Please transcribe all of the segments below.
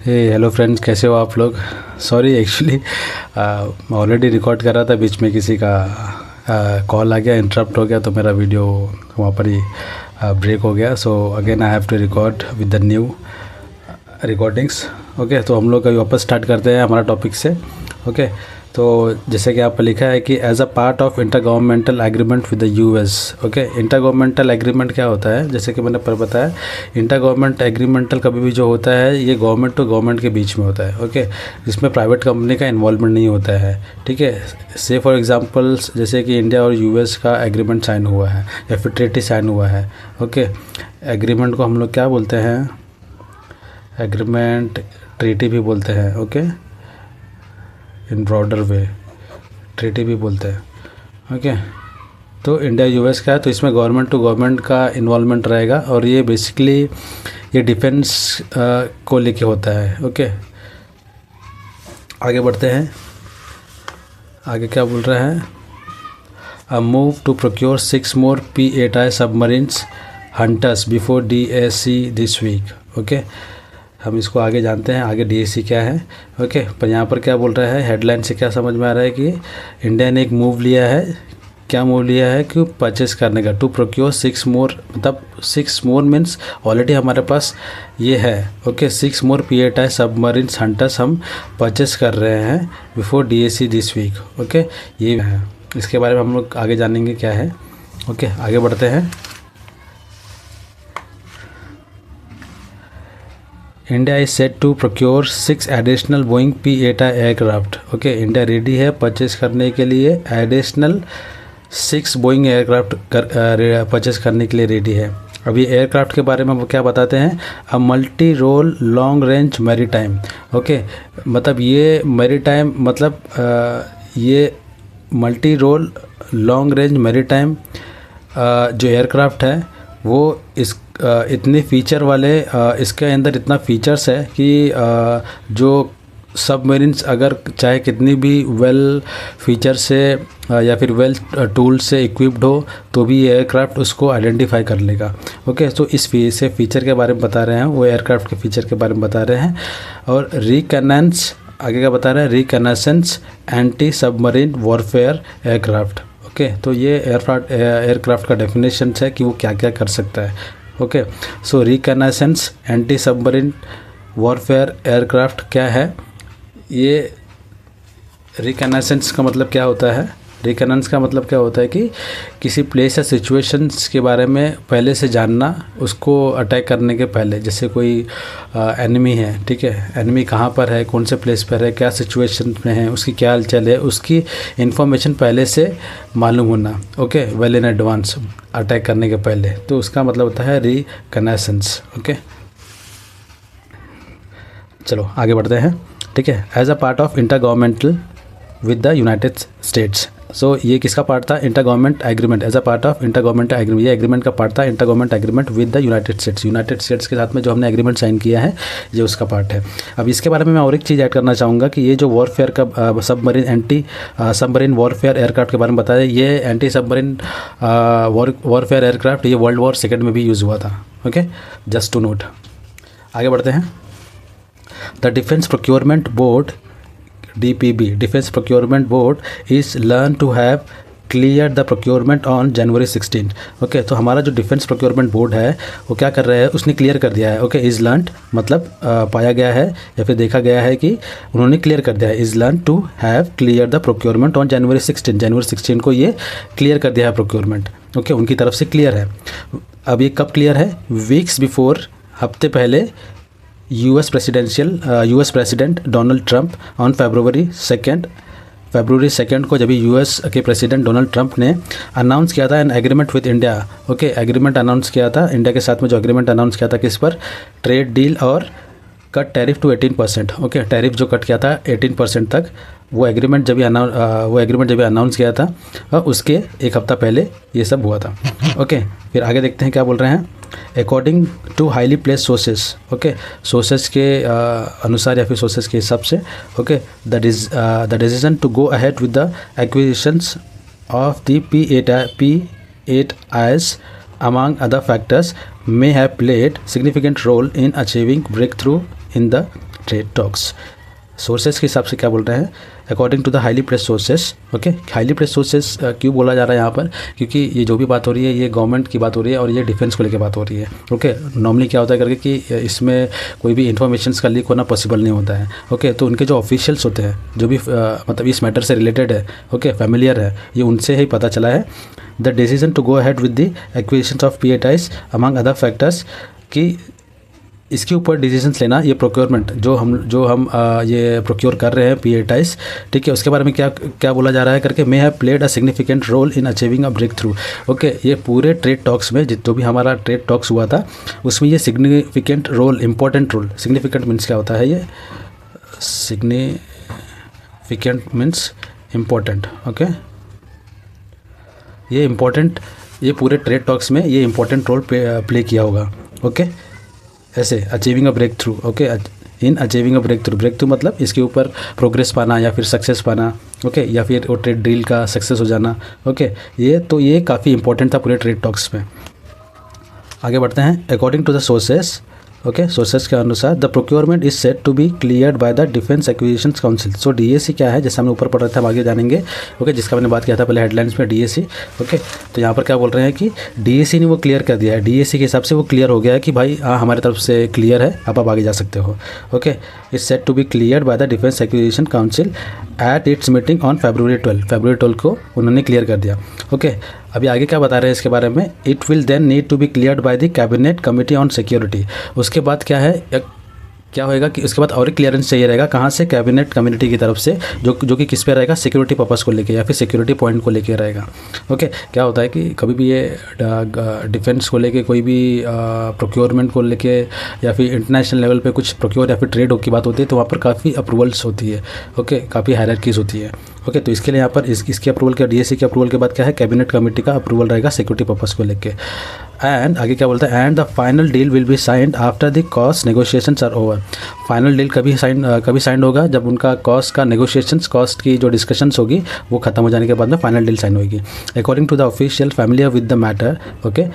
Hello friends, कैसे हो आप लोग। सॉरी एक्चुअली मैं ऑलरेडी रिकॉर्ड कर रहा था, बीच में किसी का कॉल आ गया, इंटरप्ट हो गया, तो मेरा वीडियो वहाँ पर ही ब्रेक हो गया। So again I have to record with the new recordings. Okay, तो हम लोग अभी वापस स्टार्ट करते हैं हमारा टॉपिक से। ओके, तो जैसे कि आप पर लिखा है कि as a part of inter governmental agreement with the US. Okay, intergovernmental agreement क्या होता है, जैसे कि मैंने पर बताया, इंटर गवर्नमेंट एग्रीमेंटल कभी भी जो होता है ये गवर्नमेंट टू गवर्नमेंट के बीच में होता है। ओके, जिसमें प्राइवेट कंपनी का इन्वॉल्वमेंट नहीं होता है। ठीक है, से फॉर एग्जांपल्स जैसे कि इंडिया और यूएस का एग्रीमेंट साइन हुआ है या फिर ट्रीटी साइन हुआ है। ओके, एग्रीमेंट को हम लोग क्या बोलते हैं, एग्रीमेंट ट्रीटी भी बोलते हैं। Okay, in broader way treaty भी बोलते हैं। ओके, तो इंडिया यूएस का है, तो इसमें गवर्नमेंट टू गवर्नमेंट का इन्वॉल्वमेंट रहेगा और ये बेसिकली ये डिफेंस को लेके होता है। ओके, आगे बढ़ते हैं। आगे क्या बोल रहा है, a move to procure 6 more P-8I submarines hunters before DAC this week. Okay, हम इसको आगे जानते हैं, आगे DAC क्या है। ओके, पर यहाँ पर क्या बोल रहा है, हेडलाइन से क्या समझ में आ रहा है कि इंडिया ने एक मूव लिया है। क्या मूव लिया है कि परचेस करने का, टू प्रोक्योर 6 more, मतलब 6 more मीन्स ऑलरेडी हमारे पास ये है। Okay, 6 more P-8I submarines hunters हम परचेस कर रहे हैं before DAC this week. Okay, ये है, इसके बारे में हम लोग आगे जानेंगे क्या है। ओके, आगे बढ़ते हैं। India is set to procure 6 additional Boeing P-8I aircraft. Okay, India ready है परचेस करने के लिए, एडिशनल 6 बोइंग एयरक्राफ्ट परचेस करने के लिए रेडी है। अभी एयरक्राफ्ट के बारे में वो क्या बताते हैं, a multi role long range maritime. Okay, मतलब ये मैरीटाइम मतलब ये multi role long range maritime जो एयरक्राफ्ट है वो इतने फीचर वाले, इसके अंदर इतना फीचर्स है कि जो सबमरीन्स अगर चाहे कितनी भी वेल फीचर से या फिर वेल टूल से इक्विप्ड हो तो भी एयरक्राफ्ट उसको आइडेंटिफाई कर लेगा। ओके, तो इस से फीचर के बारे में बता रहे हैं, वो एयरक्राफ्ट के फीचर के बारे में बता रहे हैं। और रिकनेंस आगे क्या बता रहे हैं, reconnaissance anti submarine warfare aircraft. Okay, तो ये एयरक्राफ्ट का डेफिनेशन है कि वो क्या क्या कर सकता है। Okay, so reconnaissance anti submarine warfare aircraft क्या है, ये रिकनेसेंस का मतलब क्या होता है, रिकनेंस का मतलब क्या होता है कि किसी प्लेस या सिचुएशंस के बारे में पहले से जानना, उसको अटैक करने के पहले। जैसे कोई एनिमी है, ठीक है, एनिमी कहाँ पर है, कौन से प्लेस पर है, क्या सिचुएशन में है, उसकी क्या हलचल है, उसकी इन्फॉर्मेशन पहले से मालूम होना। Okay, well in advance, attack करने के पहले, तो उसका मतलब होता है रिकनेसेंस। ओके, चलो आगे बढ़ते हैं। ठीक है, as a part of inter governmental with the United States. So ये किसका पार्ट था, inter government agreement, as a part of inter government agreement, ये एग्रीमेंट का पार्ट था, inter government agreement with the United States. United States के साथ में जो हमने एग्रीमेंट साइन किया है ये उसका पार्ट है। अब इसके बारे में मैं और एक चीज़ ऐड करना चाहूँगा कि ये जो वॉरफेयर का submarine anti submarine warfare aircraft के बारे में बताया, ये एंटी सबमरीन वॉरफेयर एयरक्राफ्ट ये वर्ल्ड वॉर सेकेंड में भी यूज़ हुआ था। Okay, just to note. आगे बढ़ते हैं। The defence procurement board DPB, Defense Procurement Board is learned to have cleared the procurement on January 16। Okay, तो हमारा जो डिफेंस प्रोक्योरमेंट बोर्ड है वो क्या कर रहा है, उसने क्लियर कर दिया है। ओके, इज़ लर्नड मतलब पाया गया है या फिर देखा गया है कि उन्होंने क्लियर कर दिया है, is learn to have clear the procurement on January 16। जनवरी 16 को ये क्लियर कर दिया है प्रोक्योरमेंट। ओके, उनकी तरफ से क्लियर है। अब ये कब क्लियर है, वीक्स बिफोर, हफ्ते पहले, US president Donald Trump on फरवरी 2 को जब यूएस के प्रेसिडेंट डोनाल्ड ट्रंप ने अनाउंस किया था an agreement with India. Okay, agreement announce किया था इंडिया के साथ में, जो एग्रीमेंट अनाउंस किया था किस पर, ट्रेड डील और cut tariff to 18%। Okay, tariff जो कट किया था 18% तक, वो एग्रीमेंट जब अनाउंस किया था उसके एक हफ्ता पहले ये सब हुआ था। ओके, फिर आगे देखते हैं क्या बोल रहे हैं, according to highly place sources. Okay, sources के अनुसार या फिर सोर्सेस के हिसाब से। Okay, the decision to go ahead with the acquisitions of the P-8Is among other factors may have played significant role in achieving breakthrough in the trade talks. सोर्सेस के हिसाब से क्या बोल रहे हैं, according to the highly press sources. Okay, highly press sources क्यों बोला जा रहा है यहाँ पर, क्योंकि ये जो भी बात हो रही है ये गवर्नमेंट की बात हो रही है और ये डिफेंस को लेकर बात हो रही है। ओके, नॉर्मली क्या होता है करके कि इसमें कोई भी इन्फॉर्मेशन का लीक होना पॉसिबल नहीं होता है। ओके, तो उनके जो ऑफिशियल्स होते हैं जो भी मतलब इस मैटर से रिलेटेड है, ओके, फैमिलियर है, ये उनसे ही पता चला है the decision to go ahead with the acquisition of PATIs among other factors, कि इसके ऊपर डिसीजंस लेना, ये प्रोक्योरमेंट जो हम ये प्रोक्योर कर रहे हैं PATIs, ठीक है, उसके बारे में क्या बोला जा रहा है करके, may have played a significant role in achieving a breakthrough. Okay, ये पूरे ट्रेड टॉक्स में जो भी हमारा ट्रेड टॉक्स हुआ था उसमें ये significant role, important role, significant means क्या होता है, ये सिग्निफिकेंट मीन्स इम्पोर्टेंट। ओके, ये इम्पोर्टेंट, ये पूरे ट्रेड टॉक्स में ये इंपॉर्टेंट रोल प्ले किया होगा। ओके, ऐसे achieving a breakthrough. Okay, in achieving a breakthrough मतलब इसके ऊपर प्रोग्रेस पाना या फिर सक्सेस पाना। ओके, या फिर वो ट्रेड डील का सक्सेस हो जाना। ओके, ये काफ़ी इंपॉर्टेंट था पूरे ट्रेड टॉक्स में। आगे बढ़ते हैं। According to the sources, okay, sources के अनुसार the procurement is set to be cleared by the defence acquisition council. So DAC क्या है, जैसे हमने ऊपर पढ़ रहे थे, हम आगे जानेंगे। ओके, जिसका मैंने बात किया था पहले हेडलाइंस में, DAC। ओके, तो यहाँ पर क्या बोल रहे हैं कि DAC ने वो क्लियर कर दिया है, DAC के हिसाब से वो क्लियर हो गया है कि भाई हाँ हमारी तरफ से क्लियर है, आप आगे जा सकते हो। Okay, is set to be cleared by the defence acquisition council at its meeting on February 12 को उन्होंने क्लियर कर दिया। ओके, अभी आगे क्या बता रहे हैं इसके बारे में, it will then need to be cleared by the cabinet committee on security. उसके बाद क्या है, क्या होएगा कि उसके बाद और क्लियरेंस चाहिए रहेगा, कहाँ से, कैबिनेट कम्युनिटी की तरफ से, जो कि किस पे रहेगा, सिक्योरिटी पर्पस को लेके या फिर सिक्योरिटी पॉइंट को लेके रहेगा। ओके, क्या होता है कि कभी भी ये डिफेंस को लेके, कोई भी प्रोक्योरमेंट को लेके या फिर इंटरनेशनल लेवल पे कुछ प्रोक्योर या फिर ट्रेड की बात होती है तो वहाँ पर काफ़ी अप्रूवल्स होती है। ओके, काफ़ी हायरार्कीज होती है। ओके, तो इसके लिए यहाँ पर इसकी अप्रूवल के, DAC के अप्रूवल के बाद क्या है, कैबिनेट कमेटी का अप्रूवल रहेगा सिक्योरिटी पर्पस को लेके। एंड आगे क्या बोलता है, and the final deal will be signed after the cost negotiations are over. Final deal कभी साइन होगा, जब उनका कॉस्ट का नेगोशिएशंस, कॉस्ट की जो डिस्कशंस होगी वो खत्म हो जाने के बाद में फाइनल डील साइन होगी। According to the official familiar with the matter. Okay,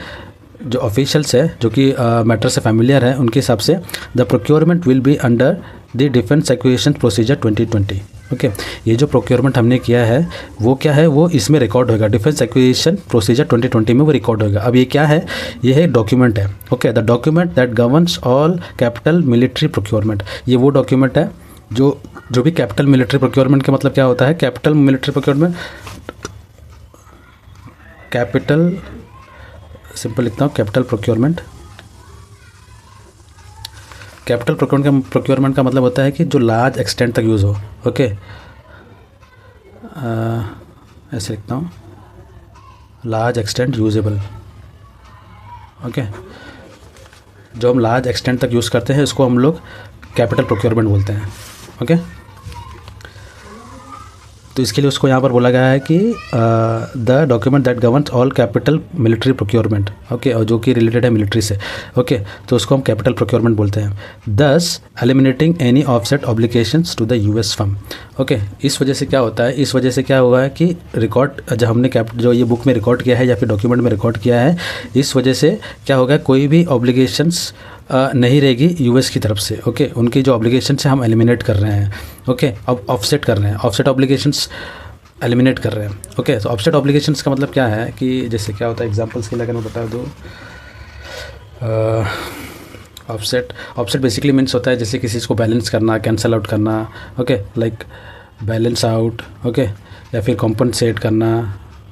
जो ऑफिशियल्स है जो कि मैटर से फैमिलियर है, उनके हिसाब से the procurement will be under the defence acquisition procedure 2020। Okay, ये जो प्रोक्योरमेंट हमने किया है वो क्या है, वो इसमें रिकॉर्ड होगा, डिफेंस एक्विजिशन प्रोसीजर 2020 में वो रिकॉर्ड होगा। अब ये क्या है, ये है डॉक्यूमेंट है। Okay, the document that governs all capital military procurement. ये वो डॉक्यूमेंट है जो भी कैपिटल मिलिट्री प्रोक्योरमेंट का मतलब क्या होता है, capital military procurement, capital, simple लिखता हूँ, कैपिटल प्रोक्योरमेंट। कैपिटल प्रोक्योरमेंट का मतलब होता है कि जो लार्ज एक्सटेंट तक यूज़ हो। ओके, ऐसे लिखता हूँ, लार्ज एक्सटेंट यूजेबल। ओके, जो हम लार्ज एक्सटेंट तक यूज़ करते हैं उसको हम लोग कैपिटल प्रोक्योरमेंट बोलते हैं। ओके, तो इसके लिए उसको यहाँ पर बोला गया है कि the document that governs all capital military procurement. Okay, और जो कि रिलेटेड है मिलिट्री से। ओके, तो उसको हम कैपिटल प्रोक्योरमेंट बोलते हैं। Thus eliminating any offset obligations to the US firm. Okay, इस वजह से क्या होता है, इस वजह से क्या हुआ है कि रिकॉर्ड जब हमने जो ये बुक में रिकॉर्ड किया है या फिर डॉक्यूमेंट में रिकॉर्ड किया है, इस वजह से क्या होगा, कोई भी ऑब्लिगेशंस नहीं रहेगी US की तरफ से। ओके, उनकी जो ऑब्लिगेशन से हम एलिमिनेट कर रहे हैं। ओके, अब ऑफसेट कर रहे हैं, ऑफसेट ऑब्लिगेशंस एलिमिनेट कर रहे हैं। ओके, तो ऑफसेट ऑब्लिगेशंस का मतलब क्या है कि जैसे क्या होता है, एग्जांपल्स के लिए अगर मैं बता दूँ, ऑफसेट बेसिकली मीन्स होता है जैसे किसी चीज़ को बैलेंस करना, कैंसल आउट करना। Okay, like balance out. Okay, या फिर कॉम्पनसेट करना।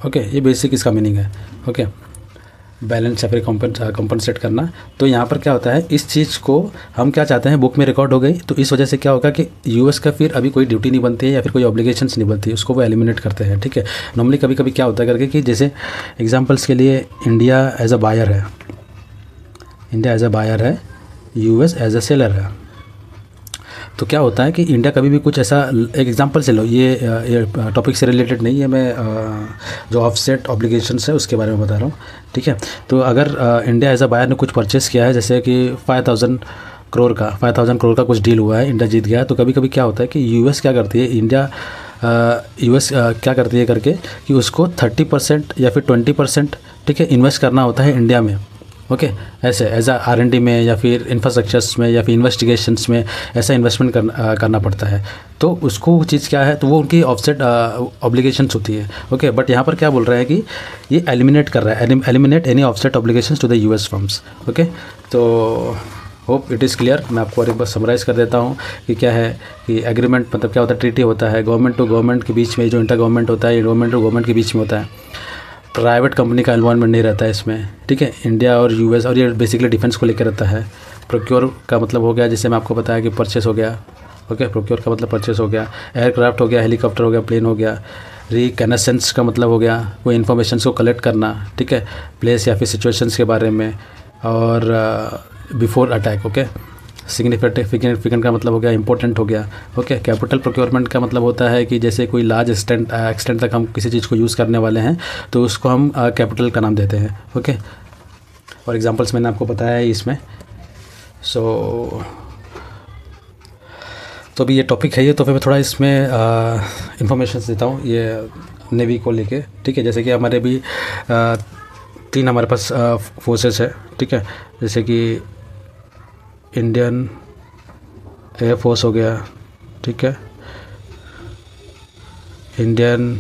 ओके, ये बेसिक इसका मीनिंग है। ओके, बैलेंस या फिर कॉम्पनसेट करना। तो यहाँ पर क्या होता है, इस चीज़ को हम क्या चाहते हैं, बुक में रिकॉर्ड हो गई तो इस वजह से क्या होगा कि US का फिर अभी कोई ड्यूटी नहीं बनती है या फिर कोई ऑब्लिगेशंस नहीं बनती, उसको वो एलिमिनेट करते हैं। ठीक है, नॉर्मली कभी कभी क्या होता है करके कि जैसे एग्जांपल्स के लिए इंडिया एज अ बायर है, US एज अ सेलर है। तो क्या होता है कि इंडिया कभी भी कुछ ऐसा, एक एग्जांपल से लो, ये टॉपिक से रिलेटेड नहीं है, मैं जो ऑफसेट ऑब्लिगेशंस है उसके बारे में बता रहा हूँ। ठीक है, तो अगर इंडिया एज अ बायर ने कुछ परचेस किया है, जैसे कि 5,000 करोड़ का कुछ डील हुआ है, इंडिया जीत गया, तो कभी कभी क्या होता है कि US क्या करती है, US क्या करती है करके कि उसको 30% या फिर 20%, ठीक है, इन्वेस्ट करना होता है इंडिया में। ओके। ऐसे एज R&D में या फिर इंफ्रास्ट्रक्चर्स में या फिर इन्वेस्टिगेशंस में ऐसा इन्वेस्टमेंट करना पड़ता है, तो उसको वो चीज़ क्या है, तो वो उनकी ऑफसेट ऑब्लिगेशंस होती है। ओके, बट यहाँ पर क्या बोल रहा है कि ये एलिमिनेट कर रहा है, eliminate any offset obligations to the US firms. Okay, तो होप इट इज़ क्लियर। मैं आपको और एक बार समराइज़ कर देता हूँ कि क्या है कि एग्रीमेंट मतलब क्या होता है, ट्रीटी होता है गवर्नमेंट टू गवर्नमेंट के बीच में, जो इंटर गवर्नमेंट होता है ये गवर्नमेंट टू गवर्नमेंट के बीच में होता है। प्राइवेट कंपनी का इन्वॉल्वमेंट नहीं रहता है इसमें, ठीक है। इंडिया और US, और ये बेसिकली डिफेंस को लेकर रहता है। प्रोक्योर का मतलब हो गया, जैसे मैं आपको बताया कि परचेस हो गया। ओके, प्रोक्योर का मतलब परचेस हो गया, एयरक्राफ्ट हो गया, हेलीकॉप्टर हो गया, प्लेन हो गया। रिकनेसेंस का मतलब हो गया कोई इन्फॉर्मेशन को कलेक्ट करना, ठीक है, प्लेस या फिर सिचुएशंस के बारे में, और बिफोर अटैक। ओके, सिग्निफिकेंट का मतलब हो गया इंपॉर्टेंट हो गया। ओके, कैपिटल प्रोक्योरमेंट का मतलब होता है कि जैसे कोई लार्ज एक्सटेंट तक हम किसी चीज़ को यूज़ करने वाले हैं तो उसको हम कैपिटल का नाम देते हैं। ओके, और एग्जांपल्स मैंने आपको बताया है इसमें। तो अभी ये टॉपिक है ये, तो फिर मैं थोड़ा इसमें इंफॉर्मेशन देता हूँ ये नेवी को लेके, ठीक है। जैसे कि हमारे भी 3 हमारे पास फोर्सेस है, ठीक है। जैसे कि इंडियन एयरफोर्स हो गया, ठीक है, इंडियन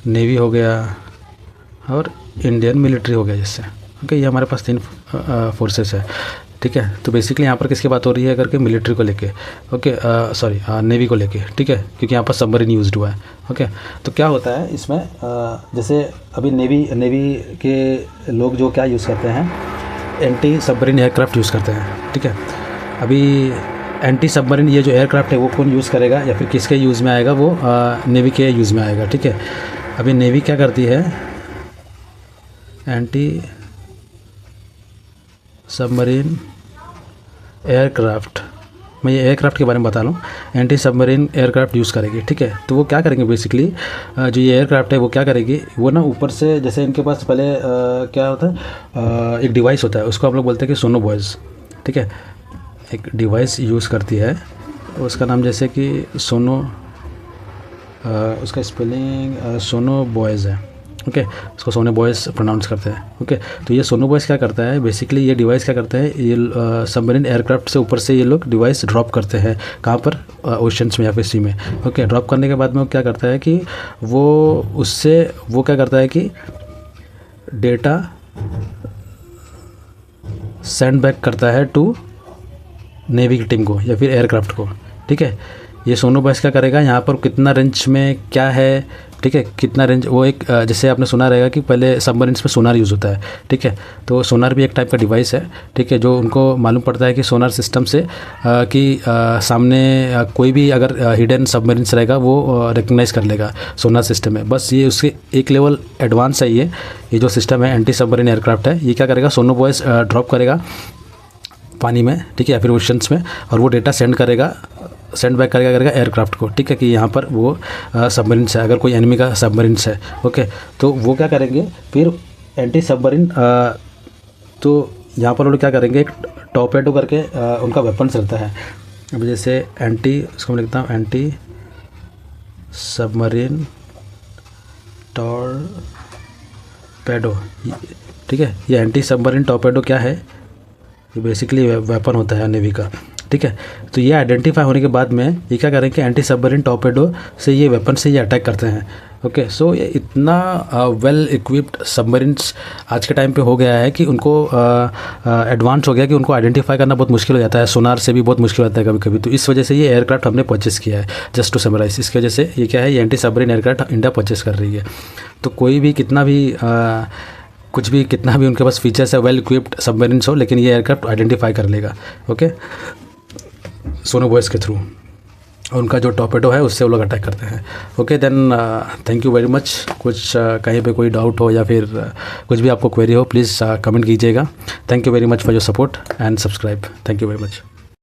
नेवी हो गया और इंडियन मिलिट्री हो गया जैसे। ओके, ये हमारे पास 3 फोर्सेस है, ठीक है। तो बेसिकली यहाँ पर किसकी बात हो रही है करके, मिलिट्री को लेके। ओके, सॉरी नेवी को लेके, ठीक है, क्योंकि यहाँ पर सबमरीन यूज्ड हुआ है। ओके, तो क्या होता है इसमें, जैसे अभी नेवी के लोग जो क्या यूज़ करते हैं, एंटी सबमरीन एयरक्राफ्ट यूज़ करते हैं, ठीक है। अभी एंटी सबमरीन ये जो एयरक्राफ्ट है वो कौन यूज़ करेगा या फिर किसके यूज़ में आएगा, वो नेवी के यूज़ में आएगा, ठीक है। अभी नेवी क्या करती है, एंटी सबमरीन एयरक्राफ्ट, मैं ये एयरक्राफ्ट के बारे में बता लूँ, एंटी सबमरीन एयरक्राफ्ट यूज़ करेगी, ठीक है। तो वो क्या करेंगे बेसिकली, जो ये एयरक्राफ्ट है वो क्या करेगी, वो ना ऊपर से, जैसे इनके पास पहले क्या होता है, एक डिवाइस होता है, उसको हम लोग बोलते हैं कि सोनो बॉयज़, ठीक है। एक डिवाइस यूज़ करती है, उसका नाम जैसे कि सोनो, उसका स्पेलिंग सोनो बॉयज़ है। ओके, उसको सोनो बॉयज़ प्रोनाउंस करते हैं। ओके, तो ये सोनो बॉयज़ क्या करता है, बेसिकली ये डिवाइस क्या करता है, ये सबमरीन एयरक्राफ्ट से ऊपर से ये लोग डिवाइस ड्रॉप करते हैं, कहाँ पर, ओशंस में या फिर सी में। ओके, ड्रॉप करने के बाद में वो क्या करता है कि वो क्या करता है कि डेटा सेंड बैक करता है टू नेवी की टीम को या फिर एयरक्राफ्ट को, ठीक है। ये सोनो बॉयज़ क्या करेगा, यहाँ पर कितना रेंज में क्या है, ठीक है, कितना रेंज, वो एक जैसे आपने सुना रहेगा कि पहले सबमरीन्स में सोनार यूज़ होता है, ठीक है। तो सोनार भी एक टाइप का डिवाइस है, ठीक है, जो उनको मालूम पड़ता है कि सोनार सिस्टम से कि सामने कोई भी अगर हिडन सबमरीन्स रहेगा वो रिकग्नाइज़ कर लेगा सोनार सिस्टम में। बस ये उसके एक लेवल एडवांस है। ये जो सिस्टम है एंटी सबमरीन एयरक्राफ्ट है, ये क्या करेगा, सोनो बॉयज़ ड्रॉप करेगा पानी में, ठीक है, या फिर ओशंस में, और वो डेटा सेंड बैक करेगा एयरक्राफ्ट को, ठीक है, कि यहाँ पर वो सबमरीन्स है, अगर कोई एनिमी का सबमरीन्स है। ओके, तो वो क्या करेंगे फिर एंटी सबमरीन, तो यहाँ पर वो लोग क्या करेंगे, एक टॉर्पेडो करके उनका वेपन्स रहता है। अब जैसे इसको मैं लिखता हूँ एंटी सबमरीन टॉर्पेडो, ठीक है। ये एंटी सबमरीन टॉर्पेडो क्या है, ये बेसिकली वेपन होता है नेवी का, ठीक है। तो ये आइडेंटिफाई होने के बाद में ये क्या करेंगे, एंटी सबमरीन टॉर्पेडो से ये वेपन से ये अटैक करते हैं। ओके, सो ये इतना वेल इक्विप्ड सबमरीन्स आज के टाइम पे हो गया है कि उनको एडवांस हो गया कि उनको आइडेंटिफाई करना बहुत मुश्किल हो जाता है, सोनार से भी बहुत मुश्किल होता है कभी कभी। तो इस वजह से ये एयरक्राफ्ट हमने परचेस किया है, जस्ट टू समराइज। इसकी वजह से ये क्या है, ये anti submarine aircraft India purchase कर रही है। तो कोई भी कितना भी उनके पास फीचर्स है, वेल इक्विप्ड सबमरीन्स हो, लेकिन ये एयरक्राफ्ट आइडेंटिफाई कर लेगा, ओके, सोनो बॉयज़ के थ्रू। और उनका जो टॉर्पेडो है उससे वो लोग अटैक करते हैं। Okay, then thank you very much. कुछ कहीं पे कोई डाउट हो या फिर कुछ भी आपको क्वेरी हो, प्लीज़ कमेंट कीजिएगा। Thank you very much for your support and subscribe. Thank you very much.